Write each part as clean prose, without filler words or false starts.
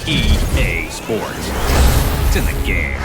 EA Sports. It's in the game.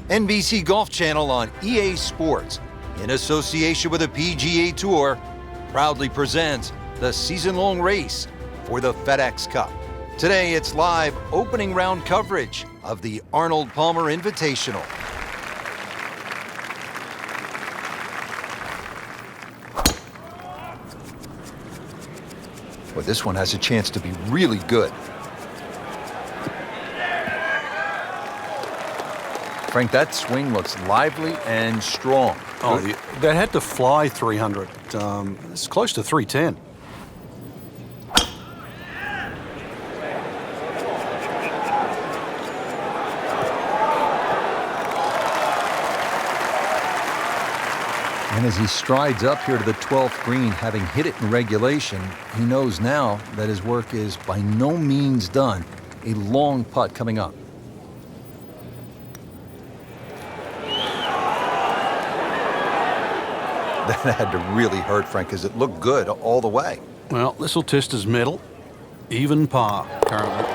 NBC Golf Channel on EA Sports, in association with the PGA Tour, proudly presents the season-long race for the FedEx Cup. Today, it's live opening round coverage of the Arnold Palmer Invitational. Well, this one has a chance to be really good. Frank, that swing looks lively and strong. Oh, that had to fly 300. It's close to 310. And as he strides up here to the 12th green, having hit it in regulation, he knows now that his work is by no means done. A long putt coming up. That had to really hurt, Frank, because it looked good all the way. Well, this will test his mettle. Even par, currently.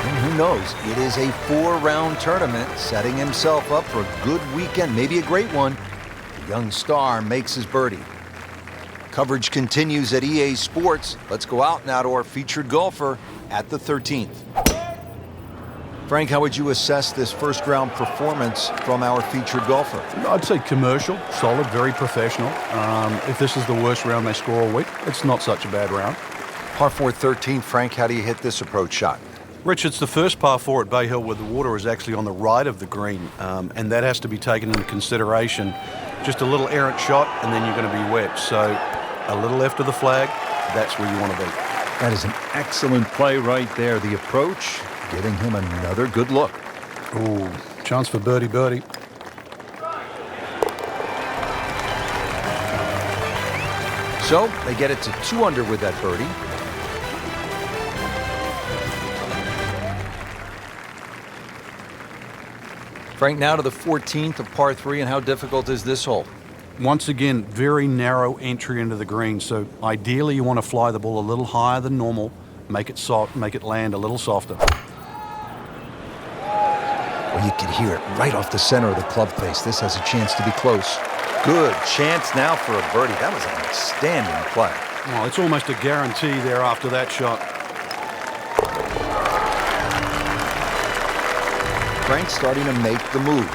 And who knows? It is a 4-round tournament, setting himself up for a good weekend, maybe a great one. The young star makes his birdie. Coverage continues at EA Sports. Let's go out now to our featured golfer at the 13th. Frank, how would you assess this first-round performance from our featured golfer? I'd say commercial, solid, very professional. If this is the worst round they score all week, it's not such a bad round. Par 4 13, Frank, how do you hit this approach shot? Rich, it's the first par 4 at Bay Hill where the water is actually on the right of the green, and that has to be taken into consideration. Just a little errant shot, and then you're going to be wet. So a little left of the flag, that's where you want to be. That is an excellent play right there. The approach giving him another good look. Ooh, chance for birdie. So they get it to 2 under with that birdie. Frank, now to the 14th of par 3, and how difficult is this hole? Once again, very narrow entry into the green, so ideally you want to fly the ball a little higher than normal, make it soft, make it land a little softer. Well, you can hear it right off the center of the club face. This has a chance to be close. Good chance now for a birdie. That was an outstanding play. Well, it's almost a guarantee there after that shot. Frank starting to make the move.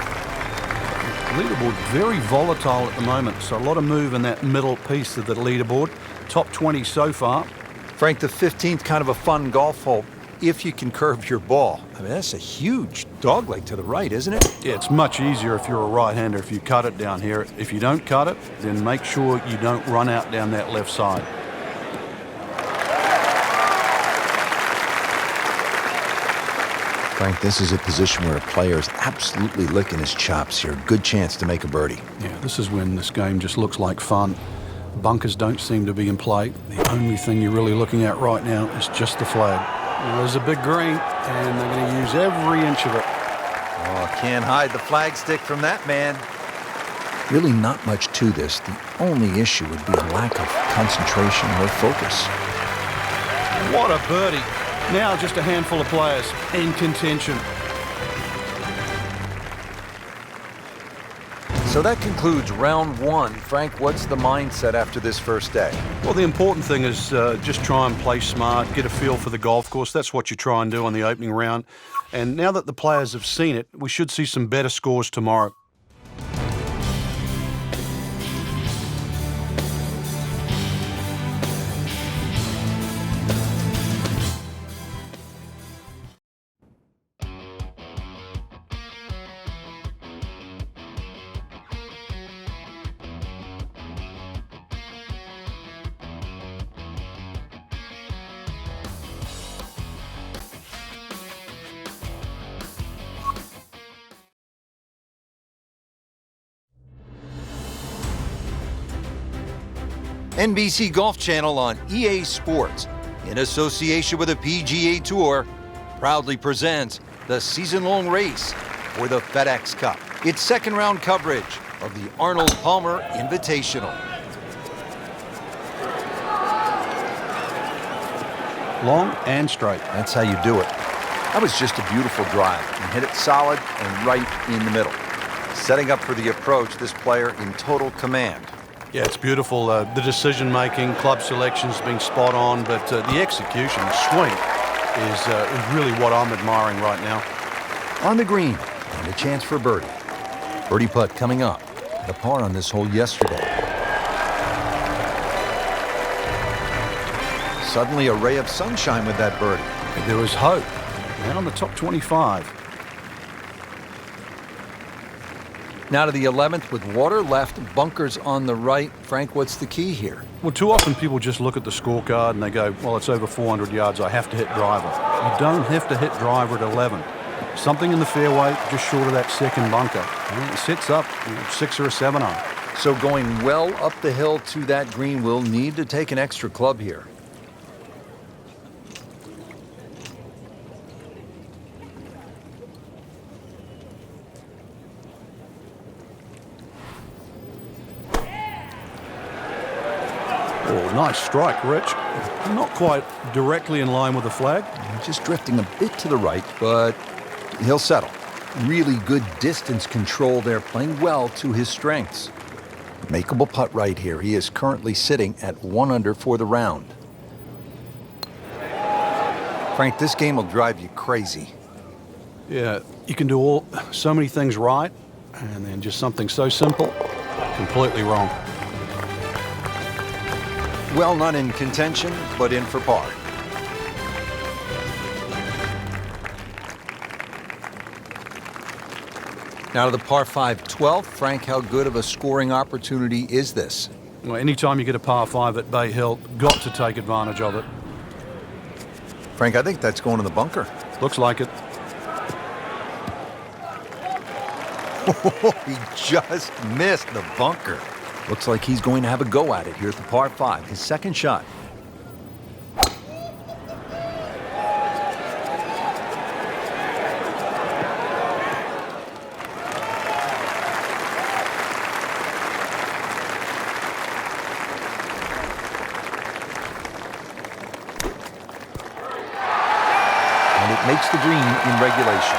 Leaderboard very volatile at the moment, so a lot of move in that middle piece of the leaderboard. Top 20 so far. Frank, the 15th, kind of a fun golf hole. if you can curve your ball. I mean, that's a huge dogleg to the right, isn't it? Yeah, it's much easier if you're a right-hander if you cut it down here. If you don't cut it, then make sure you don't run out down that left side. Frank, this is a position where a player is absolutely licking his chops here. Good chance to make a birdie. Yeah, this is when this game just looks like fun. Bunkers don't seem to be in play. The only thing you're really looking at right now is just the flag. There's a big green, and they're going to use every inch of it. Oh, can't hide the flagstick from that man. Really not much to this. The only issue would be a lack of concentration or focus. What a birdie. Now just a handful of players in contention. So that concludes round one. Frank, what's the mindset after this first day? Well, the important thing is just try and play smart, get a feel for the golf course. That's what you try and do on the opening round. And now that the players have seen it, we should see some better scores tomorrow. NBC Golf Channel on EA Sports, in association with the PGA Tour, proudly presents the season-long race for the FedEx Cup. Its second-round coverage of the Arnold Palmer Invitational. Long and straight. That's how you do it. That was just a beautiful drive. You hit it solid and right in the middle. Setting up for the approach, this player in total command. Yeah, it's beautiful. The decision-making, club selection's been spot on, but the execution, the swing, is really what I'm admiring right now. On the green, and a chance for birdie. Birdie putt coming up. The par on this hole yesterday. Suddenly a ray of sunshine with that birdie. There was hope. Now in the top 25. Now to the 11th with water left, bunkers on the right. Frank, what's the key here? Well, too often people just look at the scorecard and they go, well, it's over 400 yards, I have to hit driver. You don't have to hit driver at 11. Something in the fairway, just short of that second bunker. And it sits up 6 or a 7 on. So going well up the hill to that green, will need to take an extra club here. Oh, nice strike, Rich. Not quite directly in line with the flag. Just drifting a bit to the right, but he'll settle. Really good distance control there, playing well to his strengths. Makeable putt right here. He is currently sitting at 1 under for the round. Frank, this game will drive you crazy. Yeah, you can do so many things right, and then just something so simple, completely wrong. Well, not in contention, but in for par. Now to the par 5 12th. Frank, how good of a scoring opportunity is this? Well, anytime you get a par 5 at Bay Hill, got to take advantage of it. Frank, I think that's going to the bunker. Looks like it. He just missed the bunker. Looks like he's going to have a go at it here at the par 5, his second shot. And it makes the green in regulation.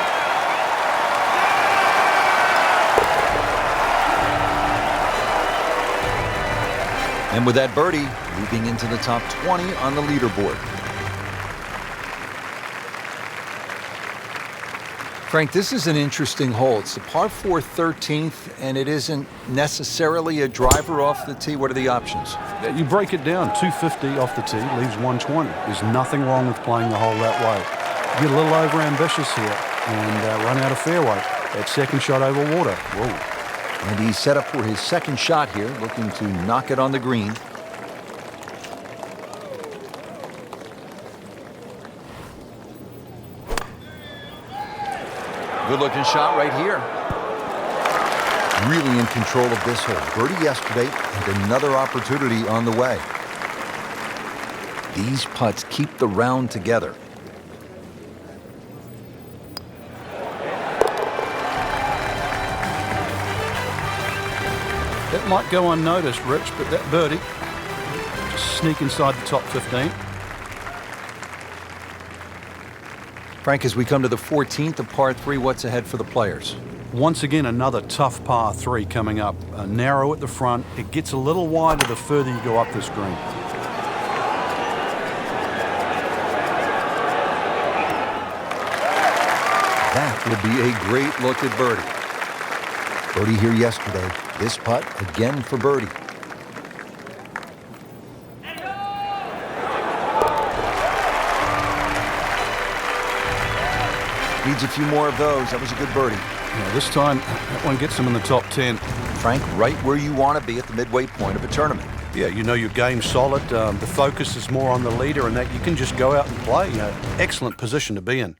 And with that birdie, moving into the top 20 on the leaderboard. Frank, this is an interesting hole. It's the par 4 13th, and it isn't necessarily a driver off the tee. What are the options? You break it down, 250 off the tee, leaves 120. There's nothing wrong with playing the hole that way. Get a little over-ambitious here and run out of fairway. That second shot over water. Whoa. And he's set up for his second shot here, looking to knock it on the green. Good-looking shot right here. Really in control of this hole. Birdie yesterday and another opportunity on the way. These putts keep the round together. That might go unnoticed, Rich, but that birdie just sneak inside the top 15. Frank, as we come to the 14th of par 3, what's ahead for the players? Once again, another tough par 3 coming up. Narrow at the front. It gets a little wider the further you go up this green. That would be a great look at birdie. Birdie here yesterday. This putt again for birdie. Needs a few more of those. That was a good birdie. Yeah, this time, that one gets him in the top 10. Frank, right where you want to be at the midway point of a tournament. Yeah, you know your game's solid. The focus is more on the leader and that you can just go out and play. You know, excellent position to be in.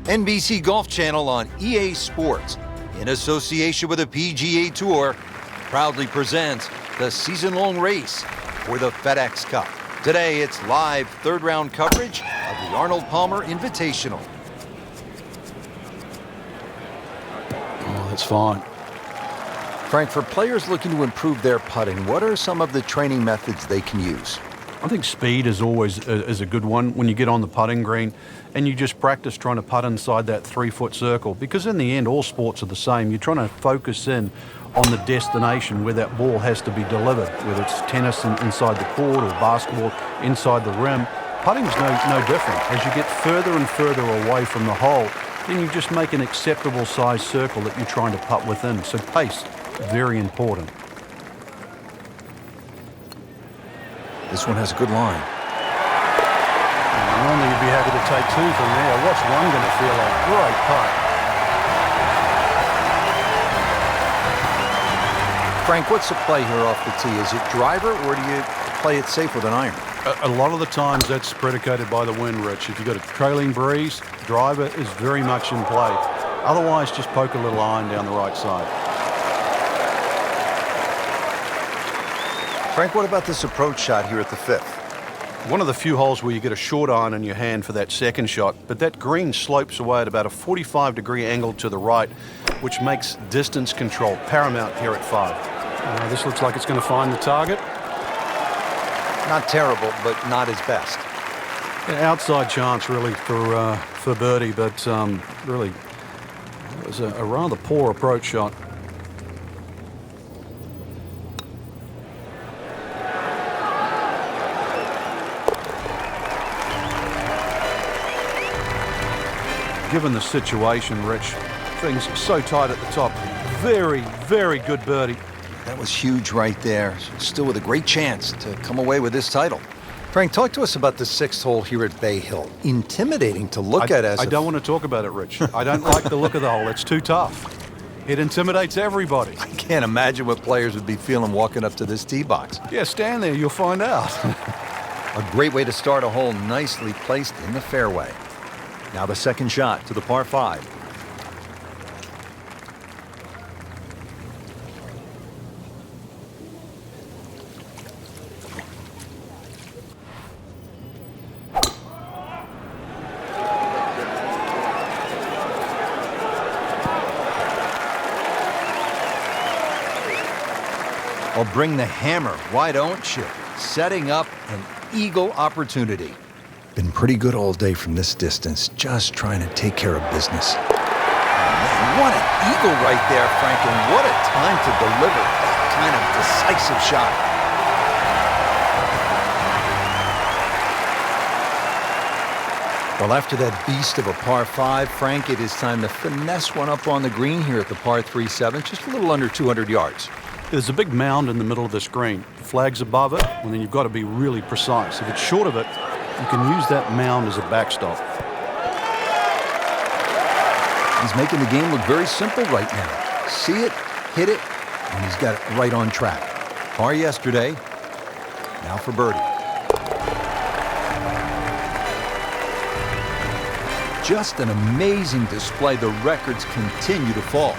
NBC Golf Channel on EA Sports, in association with the PGA Tour, proudly presents the season-long race for the FedEx Cup. Today, it's live third-round coverage of the Arnold Palmer Invitational. Oh, that's fine. Frank, for players looking to improve their putting, what are some of the training methods they can use? I think speed is always a good one when you get on the putting green and you just practice trying to putt inside that 3-foot circle, because in the end all sports are the same. You're trying to focus in on the destination where that ball has to be delivered, whether it's tennis inside the court or basketball inside the rim. Putting's no different. As you get further and further away from the hole, then you just make an acceptable size circle that you're trying to putt within. So pace, very important. This one has a good line. Normally you'd be happy to take 2 from there. What's one going to feel like? Great putt. Frank, what's the play here off the tee? Is it driver, or do you play it safe with an iron? A lot of the times that's predicated by the wind, Rich. If you've got a trailing breeze, driver is very much in play. Otherwise, just poke a little iron down the right side. Frank, what about this approach shot here at the 5th? One of the few holes where you get a short iron in your hand for that second shot, but that green slopes away at about a 45-degree angle to the right, which makes distance control paramount here at 5. This looks like it's going to find the target. Not terrible, but not his best. Yeah, outside chance, really, for birdie, but really, it was a rather poor approach shot. Given the situation, Rich, things so tight at the top. Very, very good birdie. That was huge right there. Still with a great chance to come away with this title. Frank, talk to us about the 6th hole here at Bay Hill. Intimidating to look at as I don't want to talk about it, Rich. I don't like the look of the hole. It's too tough. It intimidates everybody. I can't imagine what players would be feeling walking up to this tee box. Yeah, stand there. You'll find out. A great way to start a hole nicely placed in the fairway. Now the second shot to the par 5. I'll bring the hammer, why don't you? Setting up an eagle opportunity. Been pretty good all day from this distance, just trying to take care of business. Oh, man, what an eagle right there, Frank, and what a time to deliver that kind of decisive shot. Well, after that beast of a par 5, Frank, it is time to finesse one up on the green here at the par 3-7, just a little under 200 yards. There's a big mound in the middle of this green. The flag's above it, and then you've got to be really precise. If it's short of it, you can use that mound as a backstop. He's making the game look very simple right now. See it, hit it, and he's got it right on track. Par yesterday, now for birdie. Just an amazing display. The records continue to fall.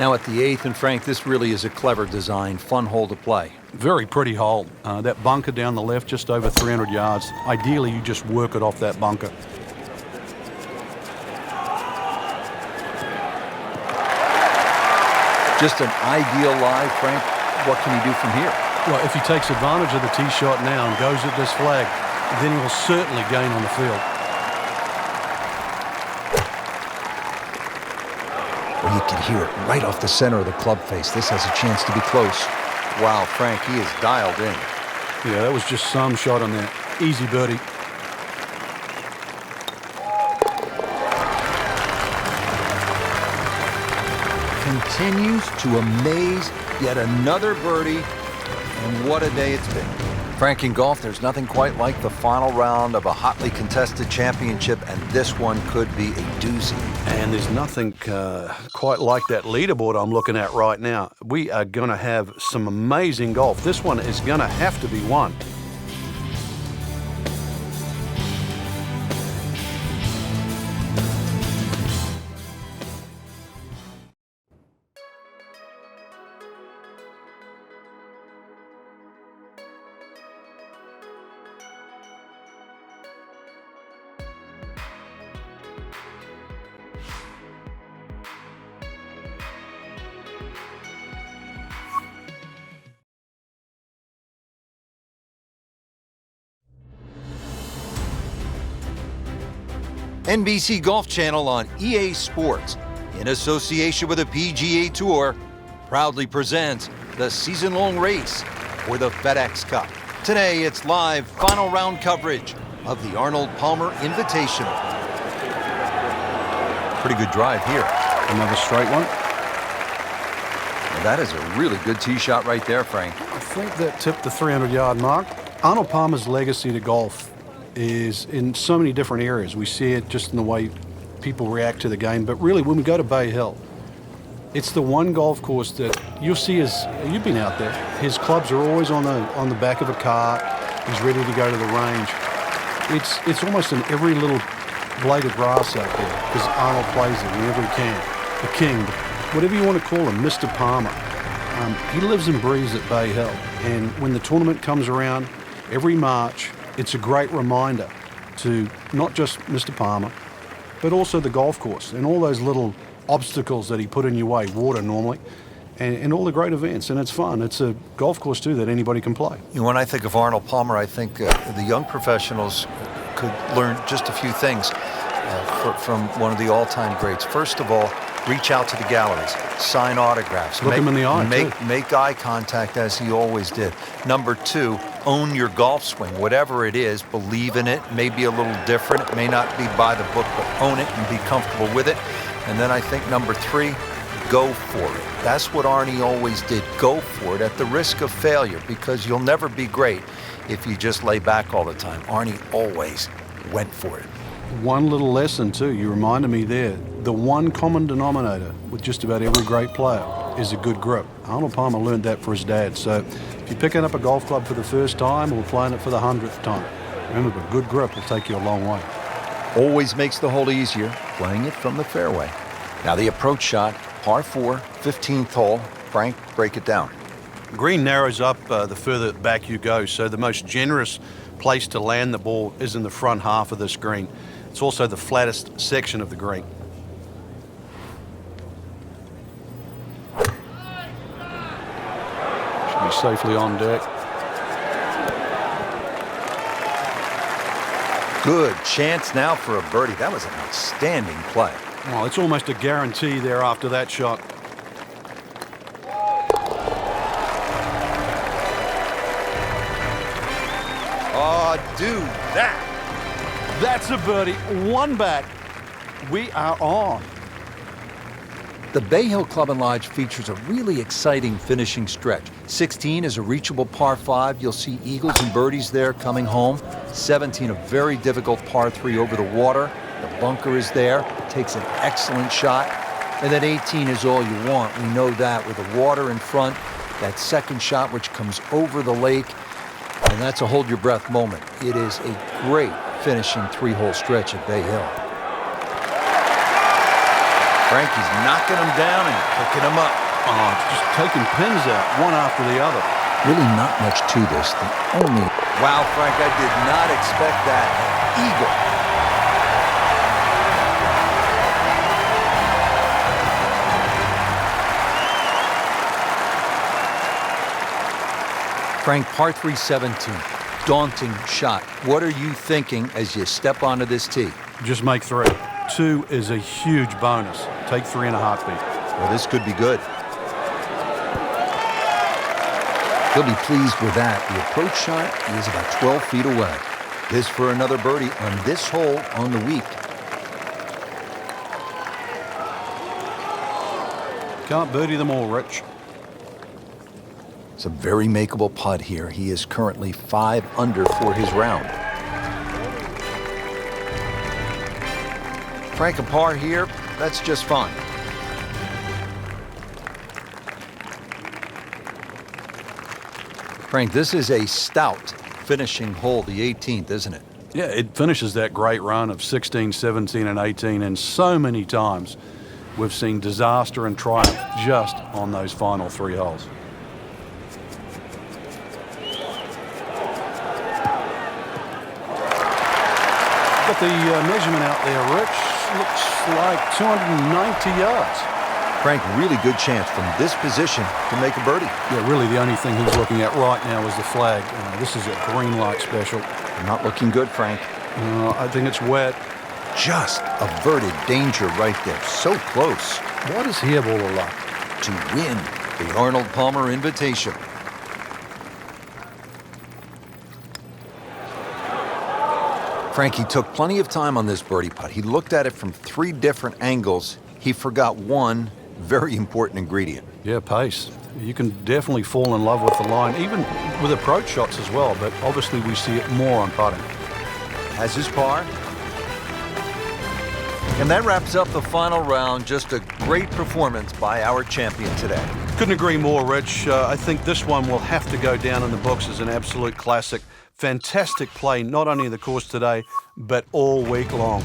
Now at the 8th, and Frank, this really is a clever design, fun hole to play. Very pretty hole. That bunker down the left, just over 300 yards. Ideally, you just work it off that bunker. Just an ideal lie, Frank. What can he do from here? Well, if he takes advantage of the tee shot now and goes at this flag, then he will certainly gain on the field. Well, you can hear it right off the center of the club face. This has a chance to be close. Wow, Frank, he is dialed in. Yeah, that was just some shot on that. Easy birdie. Continues to amaze. Yet another birdie. And what a day it's been. Frank, in golf, there's nothing quite like the final round of a hotly contested championship, and this one could be a doozy. And there's nothing quite like that leaderboard I'm looking at right now. We are going to have some amazing golf. This one is going to have to be won. NBC Golf Channel on EA Sports, in association with the PGA Tour, proudly presents the season-long race for the FedEx Cup. Today, it's live final round coverage of the Arnold Palmer Invitational. Pretty good drive here. Another straight one. Well, that is a really good tee shot right there, Frank. I think that tipped the 300-yard mark. Arnold Palmer's legacy to golf is in so many different areas. We see it just in the way people react to the game, but really when we go to Bay Hill, it's the one golf course that you'll see you've been out there, his clubs are always on the back of a cart. He's ready to go to the range. It's almost in every little blade of grass out there because Arnold plays it whenever he can. The king, whatever you want to call him, Mr. Palmer. He lives and breathes at Bay Hill, and when the tournament comes around every March, it's a great reminder to not just Mr. Palmer, but also the golf course and all those little obstacles that he put in your way, water normally, and all the great events, and it's fun. It's a golf course, too, that anybody can play. When I think of Arnold Palmer, I think the young professionals could learn just a few things from one of the all-time greats. First of all, reach out to the galleries, sign autographs. Look him in the eye, make eye contact as he always did. Number 2, own your golf swing. Whatever it is, believe in it. May be a little different. It may not be by the book, but own it and be comfortable with it. And then I think number 3, go for it. That's what Arnie always did. Go for it at the risk of failure, because you'll never be great if you just lay back all the time. Arnie always went for it. One little lesson, too, you reminded me there. The one common denominator with just about every great player is a good grip. Arnold Palmer learned that for his dad. So if you're picking up a golf club for the first time or playing it for the 100th time, remember, a good grip will take you a long way. Always makes the hole easier, playing it from the fairway. Now the approach shot, par 4, 15th hole. Frank, break it down. Green narrows up the further back you go, so the most generous place to land the ball is in the front half of this green. It's also the flattest section of the green. Should be safely on deck. Good chance now for a birdie. That was an outstanding play. Well, it's almost a guarantee there after that shot. Oh, do that. That's a birdie. One back. We are on. The Bay Hill Club and Lodge features a really exciting finishing stretch. 16 is a reachable par 5. You'll see eagles and birdies there coming home. 17, a very difficult par 3 over the water. The bunker is there. Takes an excellent shot. And then 18 is all you want. We know that with the water in front. That second shot which comes over the lake. And that's a hold your breath moment. It is a great finishing 3-hole stretch at Bay Hill. Frankie's knocking them down and picking them up. Oh, it's just taking pins out, one after the other. Really not much to this. The only... Wow, Frank, I did not expect that. Eagle. Frank, par 3, 17. Daunting shot. What are you thinking as you step onto this tee? Just make 3. 2 is a huge bonus. Take 3 in a heartbeat. Well, this could be good. He'll be pleased with that. The approach shot is about 12 feet away. This for another birdie on this hole on the week. Can't birdie them all, Rich. It's a very makeable putt here. He is currently 5 under for his round. Frank, a par here, that's just fine. Frank, this is a stout finishing hole, the 18th, isn't it? Yeah, it finishes that great run of 16, 17, and 18, and so many times we've seen disaster and triumph just on those final 3 holes. Got the measurement out there, Rich. Looks like 290 yards. Frank, really good chance from this position to make a birdie. Yeah, really the only thing he's looking at right now is the flag. This is a green light special. Not looking good, Frank. I think it's wet. Just averted danger right there. So close. Why does he have all the luck? To win the Arnold Palmer Invitation. Frankie took plenty of time on this birdie putt. He looked at it from 3 different angles. He forgot one very important ingredient. Yeah, pace. You can definitely fall in love with the line, even with approach shots as well, but obviously we see it more on putting. Has his par. And that wraps up the final round. Just a great performance by our champion today. Couldn't agree more, Rich. I think this one will have to go down in the books as an absolute classic. Fantastic play, not only in the course today, but all week long.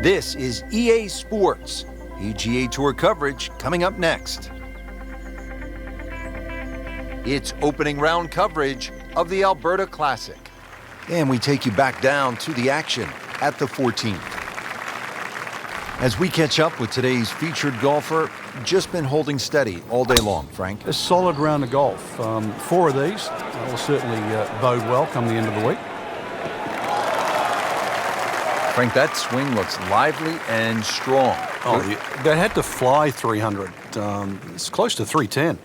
This is EA Sports. PGA Tour coverage coming up next. It's opening round coverage of the Alberta Classic. And we take you back down to the action at the 14th. As we catch up with today's featured golfer, just been holding steady all day long, Frank. A solid round of golf. 4 of these will certainly bode well come the end of the week. Frank, that swing looks lively and strong. Oh, they had to fly 300. It's close to 310.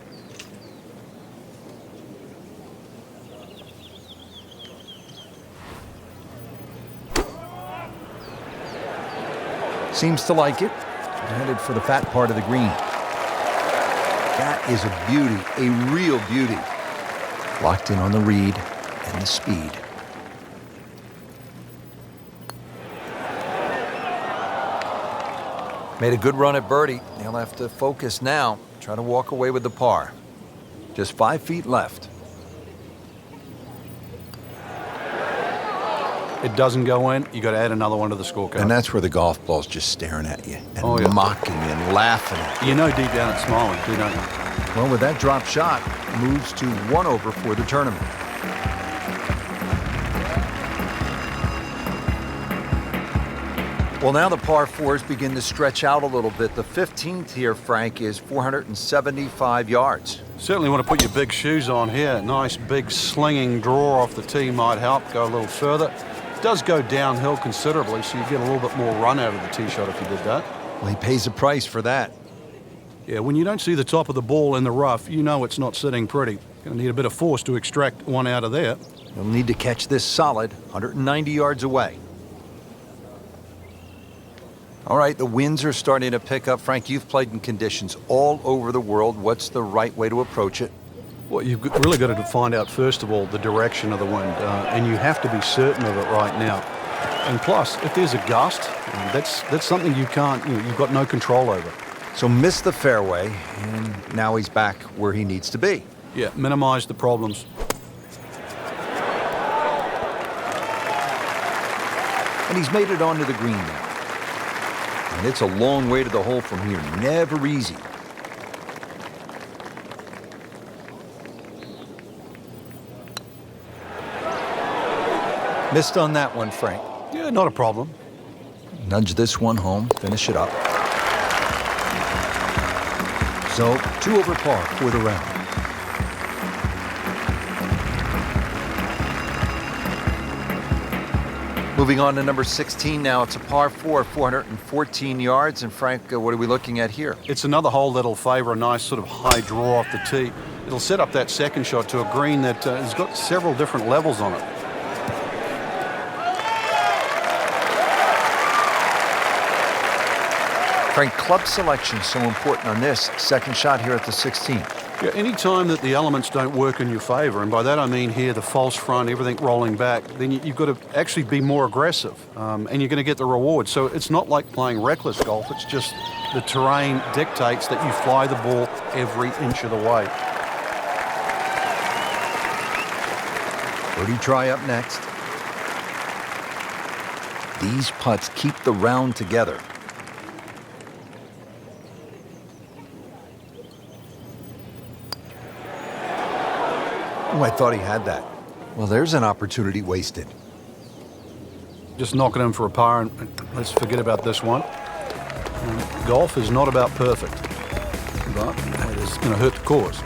Seems to like it. Headed for the fat part of the green. That is a beauty, a real beauty. Locked in on the read and the speed. Made a good run at birdie. He'll have to focus now. Try to walk away with the par. Just 5 feet left. It doesn't go in, you got to add another one to the scorecard. And that's where the golf ball's just staring at you and Oh, yeah. mocking you and laughing at you. You know deep down it's smiling too, don't you? Well, with that drop shot, moves to 1 over for the tournament. Well, now the par 4s begin to stretch out a little bit. The 15th here, Frank, is 475 yards. Certainly want to put your big shoes on here. Nice big slinging draw off the tee might help. Go a little further. It does go downhill considerably, so you get a little bit more run out of the tee shot if you did that. Well, he pays a price for that. Yeah, when you don't see the top of the ball in the rough, you know it's not sitting pretty. Going to need a bit of force to extract one out of there. He'll need to catch this solid, 190 yards away. All right, the winds are starting to pick up. Frank, you've played in conditions all over the world. What's the right way to approach it? Well, you've really got to find out, first of all, the direction of the wind, and you have to be certain of it right now. And plus, if there's a gust, that's something you can't, you've got no control over. So missed the fairway, and now he's back where he needs to be. Yeah, minimize the problems. And he's made it onto the green now. And it's a long way to the hole from here. Never easy. Missed on that one, Frank. Yeah, not a problem. Nudge this one home, finish it up. So, 2 over par for the round. Moving on to number 16 now. It's a par 4, 414 yards. And Frank, what are we looking at here? It's another hole that'll favor a nice sort of high draw off the tee. It'll set up that second shot to a green that has got several different levels on it. Frank, club selection so important on this second shot here at the 16th. Yeah, any time that the elements don't work in your favor, and by that I mean here the false front, everything rolling back, then you've got to actually be more aggressive, and you're going to get the reward. So it's not like playing reckless golf. It's just the terrain dictates that you fly the ball every inch of the way. Birdie try up next. These putts keep the round together. Oh, I thought he had that. Well, there's an opportunity wasted. Just knock it in for a par, and let's forget about this one. Golf is not about perfect, but it is going to hurt the cause.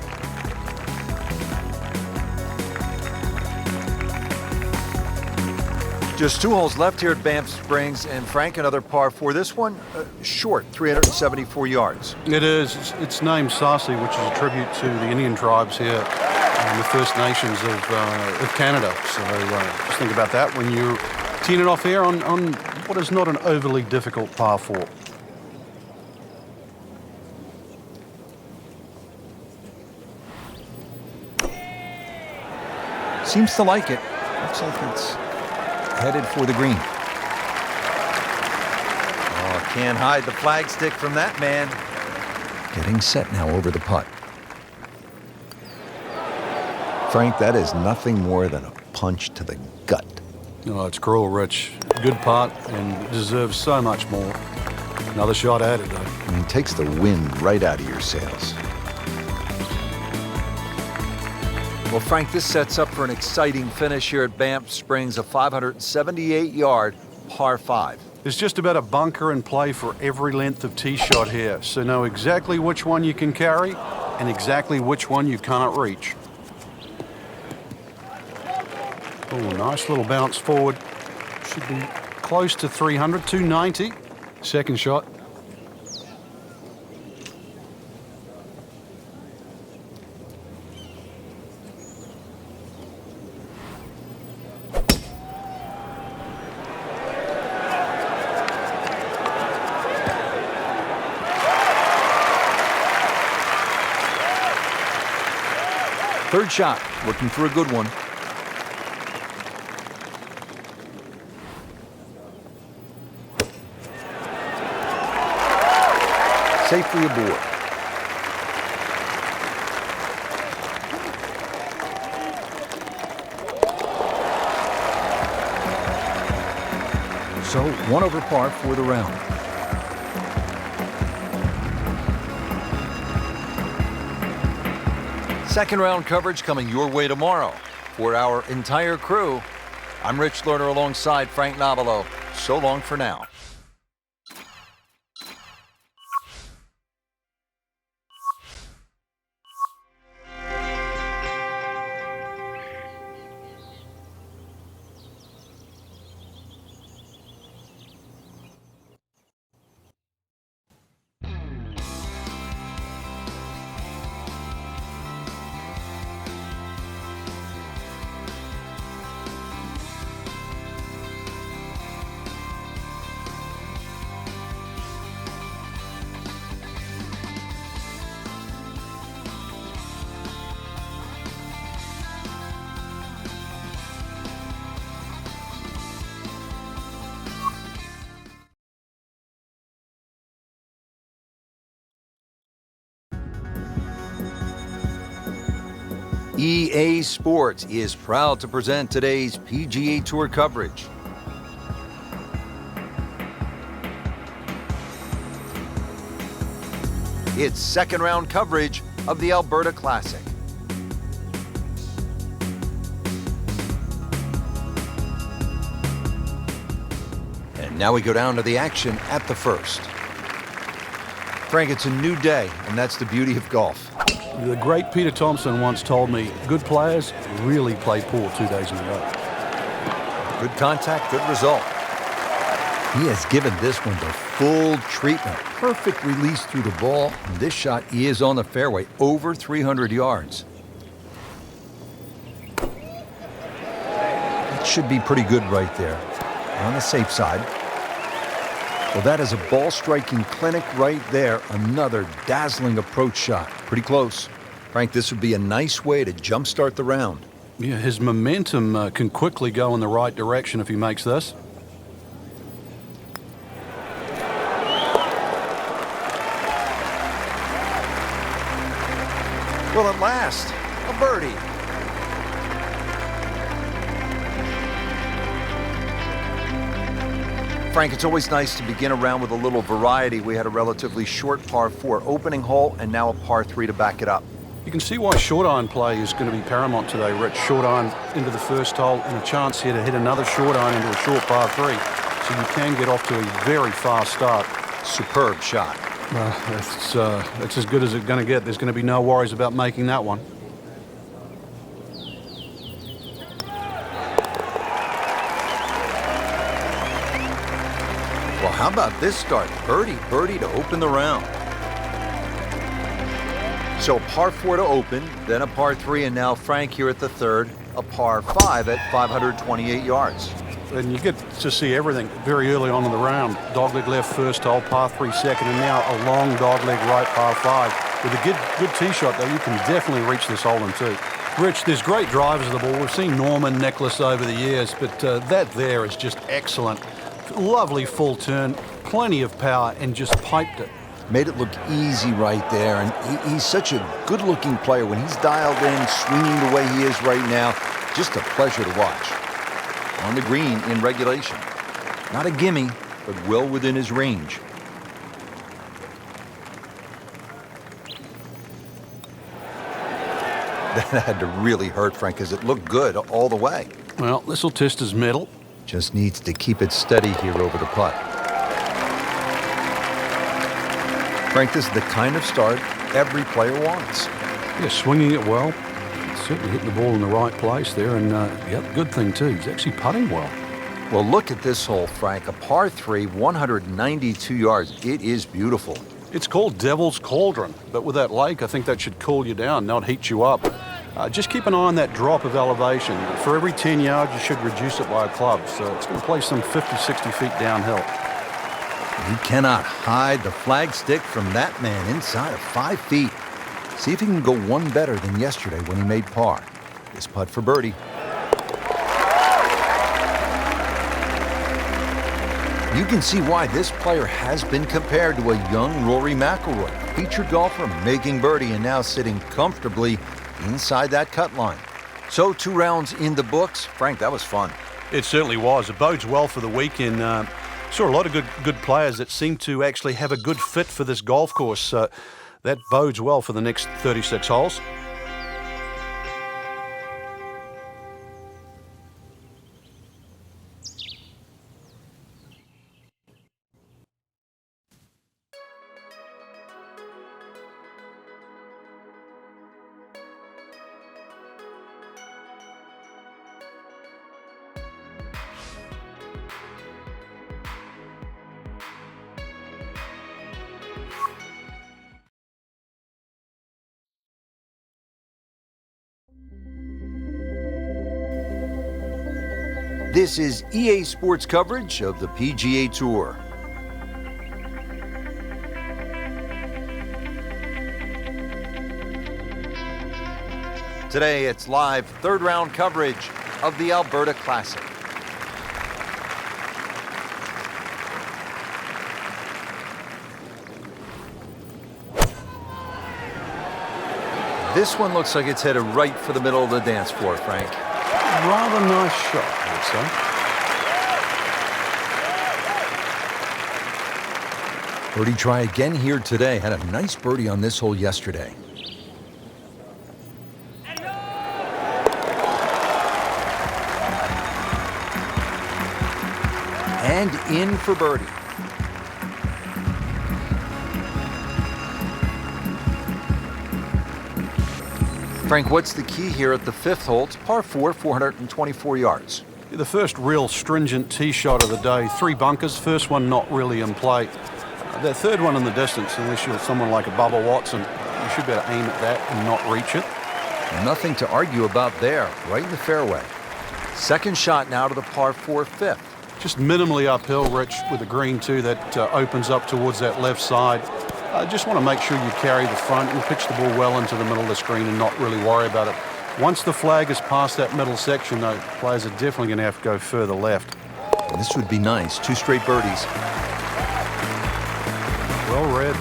Just 2 holes left here at Banff Springs, and Frank, another par 4. This one, short, 374 yards. It is. It's named Sarsi, which is a tribute to the Indian tribes here and the First Nations of Canada. So just think about that when you're teeing it off here on what is not an overly difficult par 4. Seems to like it. Looks like it's headed for the green. Oh, can't hide the flagstick from that man. Getting set now over the putt. Frank, that is nothing more than a punch to the gut. Oh, it's cruel, Rich. Good putt and deserves so much more. Another shot at it, though. I mean, takes the wind right out of your sails. Well, Frank, this sets up for an exciting finish here at Banff Springs, a 578-yard par 5. There's just about a bunker in play for every length of tee shot here, so know exactly which one you can carry and exactly which one you can't reach. Oh, nice little bounce forward. Should be close to 300, 290. Second shot. Third shot, looking for a good one. Safely aboard. So, 1 over par for the round. Second round coverage coming your way tomorrow. For our entire crew, I'm Rich Lerner alongside Frank Nobilo. So long for now. EA Sports is proud to present today's PGA Tour coverage. It's second round coverage of the Alberta Classic. And now we go down to the action at the first. Frank, it's a new day, and that's the beauty of golf. The great Peter Thompson once told me, good players really play poor 2 days in a row. Good contact, good result. He has given this one the full treatment. Perfect release through the ball. This shot is on the fairway, over 300 yards. That should be pretty good right there. On the safe side. Well, that is a ball-striking clinic right there. Another dazzling approach shot. Pretty close. Frank, this would be a nice way to jumpstart the round. Yeah, his momentum can quickly go in the right direction if he makes this. Well, at last, a birdie. Frank, it's always nice to begin a round with a little variety. We had a relatively short par 4 opening hole and now a par 3 to back it up. You can see why short iron play is going to be paramount today, Rich. Short iron into the first hole and a chance here to hit another short iron into a short par 3. So you can get off to a very fast start. Superb shot. Well, it's as good as it's going to get. There's going to be no worries about making that one. Well, how about this start? Birdie to open the round. So a par 4 to open, then a par 3, and now Frank here at the third, a par 5 at 528 yards. And you get to see everything very early on in the round. Dogleg left first hole, par 3 second, and now a long dogleg right, par 5. With a good tee shot, though, you can definitely reach this hole in 2. Rich, there's great drivers of the ball. We've seen Norman, Necklace over the years, but that there is just excellent. Lovely full turn, plenty of power, and just piped it. Made it look easy right there, and he's such a good-looking player. When he's dialed in, swinging the way he is right now, just a pleasure to watch. on the green in regulation. Not a gimme, but well within his range. That had to really hurt, Frank, because it looked good all the way. Well, this will test his mettle. Just needs to keep it steady here over the putt. Frank, this is the kind of start every player wants. Yeah, swinging it well. Certainly hitting the ball in the right place there. And, good thing, too. He's actually putting well. Well, look at this hole, Frank. A par 3, 192 yards. It is beautiful. It's called Devil's Cauldron, but with that lake, I think that should cool you down, not heat you up. Just keep an eye on that drop of elevation. For every 10 yards, you should reduce it by a club, so it's going to play some 50, 60 feet downhill. You cannot hide the flagstick from that man inside of 5 feet. See if he can go one better than yesterday when he made par. This putt for birdie. You can see why this player has been compared to a young Rory McIlroy, featured golfer making birdie and now sitting comfortably inside that cut line. So 2 rounds in the books. Frank, that was fun. It certainly was. It bodes well for the weekend. Saw a lot of good players that seem to actually have a good fit for this golf course. That bodes well for the next 36 holes. This is EA Sports coverage of the PGA Tour. Today, it's live third-round coverage of the Alberta Classic. This one looks like it's headed right for the middle of the dance floor, Frank. Rather nice shot, I would say. Birdie try again here today. Had a nice birdie on this hole yesterday. And in for birdie. Frank, what's the key here at the 5th hole? It's par 4, 424 yards. The first real stringent tee shot of the day. 3 bunkers. First one not really in play. The third one in the distance, unless you're someone like a Bubba Watson, you should be able to aim at that and not reach it. Nothing to argue about there, right in the fairway. Second shot now to the par 4 5th. Just minimally uphill, Rich, with the green too that opens up towards that left side. Just want to make sure you carry the front and pitch the ball well into the middle of the screen and not really worry about it. Once the flag is past that middle section, though, players are definitely going to have to go further left. This would be nice. 2 straight birdies. Well read.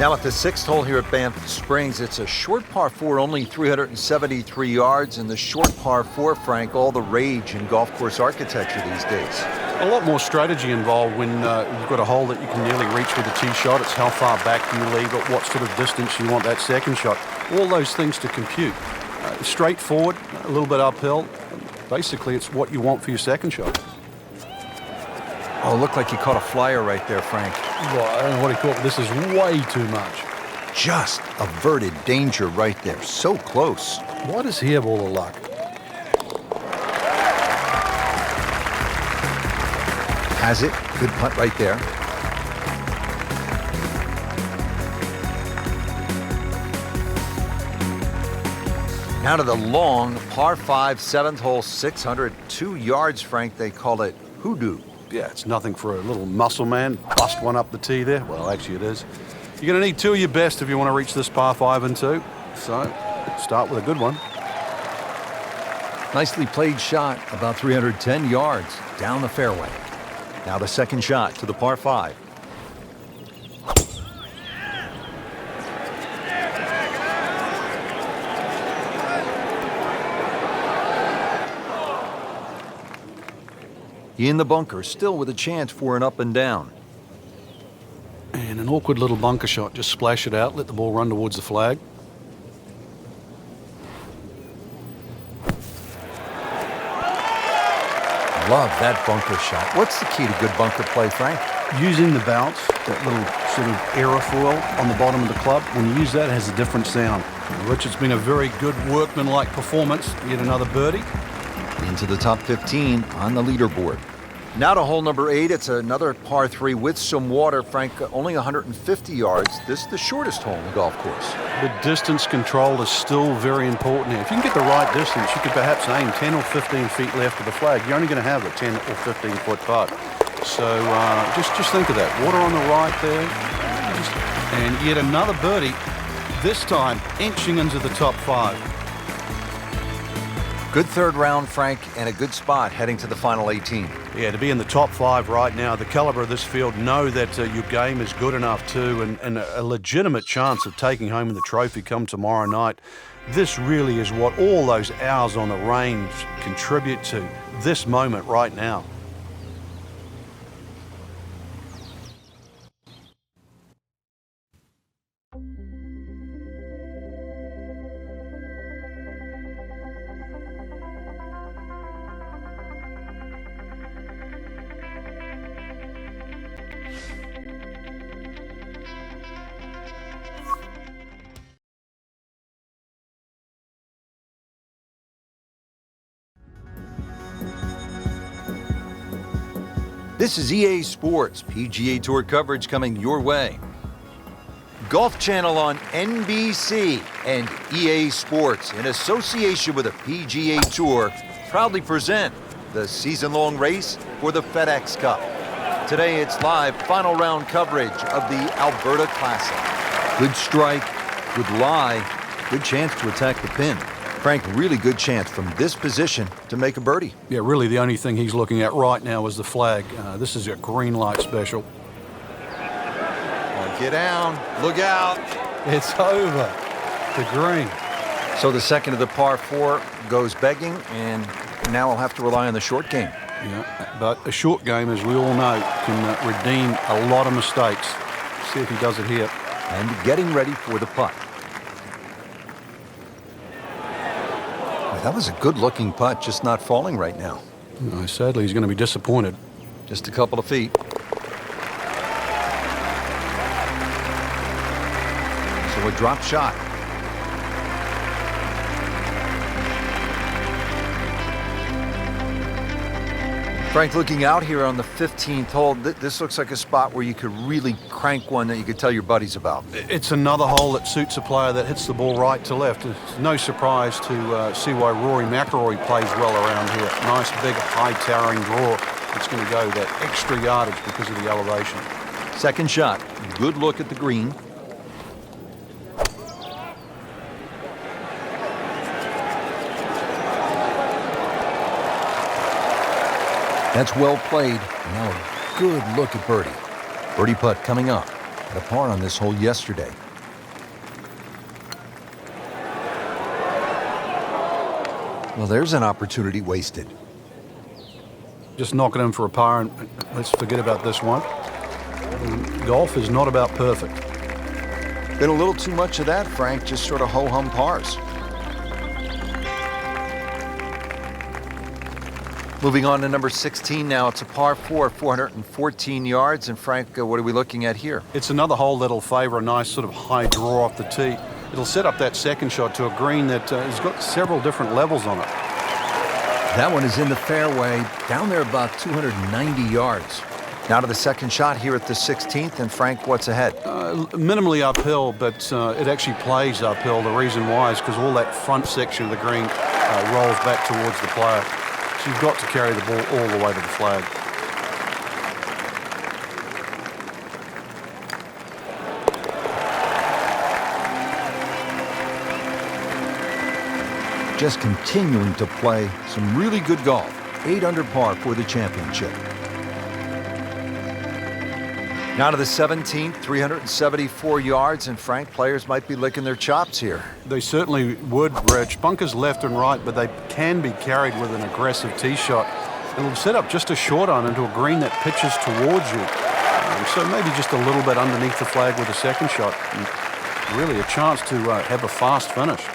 Now at the 6th hole here at Banff Springs, it's a short par 4, only 373 yards, and the short par 4, Frank, all the rage in golf course architecture these days. A lot more strategy involved when you've got a hole that you can nearly reach with a tee shot. It's how far back do you leave it, what sort of distance you want that second shot. All those things to compute. Straightforward, a little bit uphill. Basically, it's what you want for your second shot. Oh, looked like you caught a flyer right there, Frank. Well, I don't know what he caught, but this is way too much. Just averted danger right there. So close. Why does he have all the luck? Has it. Good putt right there. Now to the long par 5, 7th hole, 602 yards, Frank. They call it hoodoo. Yeah, it's nothing for a little muscle man. Bust one up the tee there. Well, actually it is. You're going to need 2 of your best if you want to reach this par 5 and 2. So, start with a good one. Nicely played shot, about 310 yards down the fairway. Now the second shot to the par 5. He in the bunker, still with a chance for an up and down. And an awkward little bunker shot. Just splash it out, let the ball run towards the flag. Love that bunker shot. What's the key to good bunker play, Frank? Using the bounce, that little sort of aerofoil on the bottom of the club, when you use that, it has a different sound. Richard's been a very good workman-like performance. Yet another birdie. Into the top 15 on the leaderboard. Now to hole number 8. It's another par 3 with some water. Frank, only 150 yards. This is the shortest hole in the golf course. The distance control is still very important here. If you can get the right distance, you could perhaps aim 10 or 15 feet left of the flag. You're only going to have a 10 or 15-foot putt. So just think of that. Water on the right there. And yet another birdie, this time inching into the top 5. Good third round, Frank, and a good spot heading to the final 18. Yeah, to be in the top 5 right now, the caliber of this field, know that your game is good enough too, and a legitimate chance of taking home the trophy come tomorrow night. This really is what all those hours on the range contribute to, this moment right now. This is EA Sports, PGA Tour coverage coming your way. Golf Channel on NBC and EA Sports, in association with the PGA Tour, proudly present the season-long race for the FedEx Cup. Today it's live final round coverage of the Alberta Classic. Good strike, good lie, good chance to attack the pin. Frank, really good chance from this position to make a birdie. Yeah, really the only thing he's looking at right now is the flag. This is a green light special. Get down, look out. It's over. The green. So the second of the par 4 goes begging, and now we'll have to rely on the short game. Yeah, but a short game, as we all know, can redeem a lot of mistakes. See if he does it here. And getting ready for the putt. That was a good-looking putt, just not falling right now. No, sadly, he's going to be disappointed. Just a couple of feet. So a drop shot. Frank, looking out here on the 15th hole, this looks like a spot where you could really crank one that you could tell your buddies about. It's another hole that suits a player that hits the ball right to left. It's no surprise to see why Rory McIlroy plays well around here. Nice, big, high towering draw. It's going to go that extra yardage because of the elevation. Second shot. Good look at the green. That's well played. Now a good look at birdie. Birdie putt coming up. Had a par on this hole yesterday. Well, there's an opportunity wasted. Just knock it in for a par, and let's forget about this one. Golf is not about perfect. Been a little too much of that, Frank. Just sort of ho-hum pars. Moving on to number 16 now. It's a par 4, 414 yards. And Frank, what are we looking at here? It's another hole that'll favor a nice sort of high draw off the tee. It'll set up that second shot to a green that has got several different levels on it. That one is in the fairway, down there about 290 yards. Now to the second shot here at the 16th. And Frank, what's ahead? Minimally uphill, but it actually plays uphill. The reason why is because all that front section of the green rolls back towards the player. So you've got to carry the ball all the way to the flag. Just continuing to play some really good golf. 8 under par for the championship. Now to the 17th, 374 yards, and Frank, players might be licking their chops here. They certainly would, Rich. Bunkers left and right, but they can be carried with an aggressive tee shot. It'll set up just a short iron into a green that pitches towards you. So maybe just a little bit underneath the flag with a second shot. And really a chance to have a fast finish.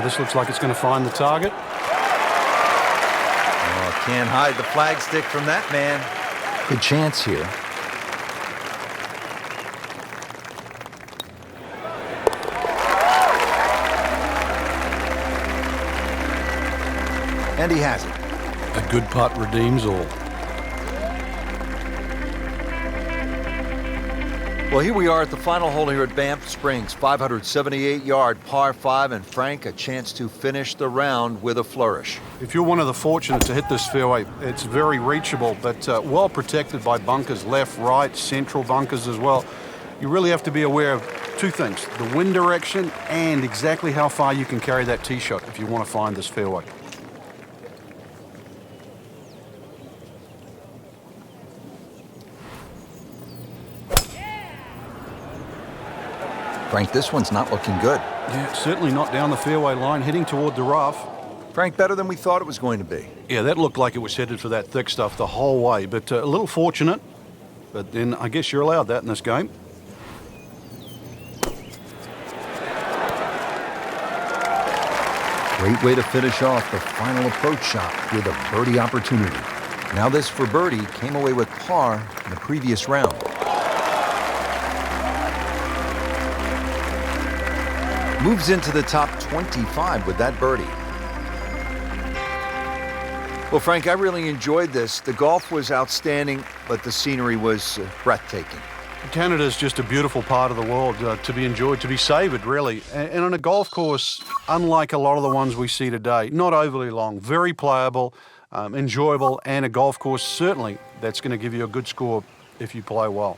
This looks like it's going to find the target. Oh, can't hide the flag stick from that man. Good chance here. And he has it. A good putt redeems all. Well, here we are at the final hole here at Banff Springs, 578-yard par 5, and Frank, a chance to finish the round with a flourish. If you're one of the fortunate to hit this fairway, it's very reachable, but well protected by bunkers, left, right, central bunkers as well. You really have to be aware of two things, the wind direction and exactly how far you can carry that tee shot if you want to find this fairway. Frank, this one's not looking good. Yeah, certainly not down the fairway line, heading toward the rough. Frank, better than we thought it was going to be. Yeah, that looked like it was headed for that thick stuff the whole way, but a little fortunate. But then I guess you're allowed that in this game. Great way to finish off the final approach shot with a birdie opportunity. Now this for birdie came away with par in the previous round. Moves into the top 25 with that birdie. Well, Frank, I really enjoyed this. The golf was outstanding, but the scenery was breathtaking. Canada is just a beautiful part of the world to be enjoyed, to be savoured, really. And on a golf course, unlike a lot of the ones we see today, not overly long, very playable, enjoyable, and a golf course, certainly, that's going to give you a good score if you play well.